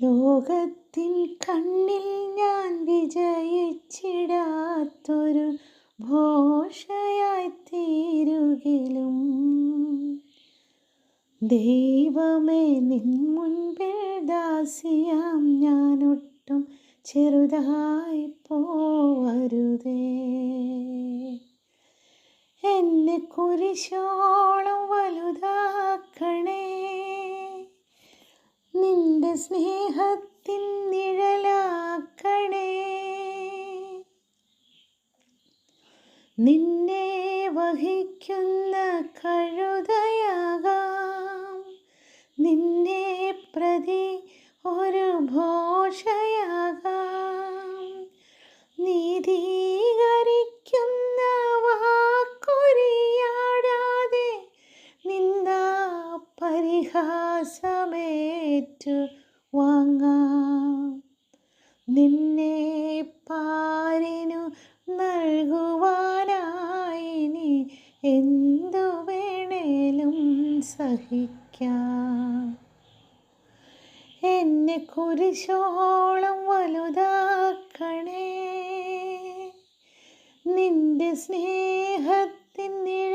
ലോകത്തിൻ കണ്ണിൽ ഞാൻ വിജയിച്ചിടാത്തൊരു ഭോഷയായി തീരുകിലും ദൈവമേ നിൻ മുൻപിൽ ദാസിയാം ഞാനൊട്ടും ചെറുതായി പോവരുതേ. എന്നെ കുരിശോളം വലുതാക്കണേ, നിന്റെ സ്നേഹത്തിൻ നിഴലാക്കണേ. നിന്നെ വഹിക്കുന്ന കഴുതയാകാം, നിന്നെ പ്രതി ഒരു ഭോഷയാകാം. നീതീകരിക്കുന്ന വാക്കൊരിയാടാതെ നിന്ദാ പരിഹാസമേറ്റു വാങ്ങാം. നിന്നെ പാരിനു നൽകുവാനായി നീ എന്തു വേണേലും സഹിക്കാം. എന്നെ കുരിശോളം വലുതാക്കണേ, നിന്റെ സ്നേഹത്തിൻ നിഴ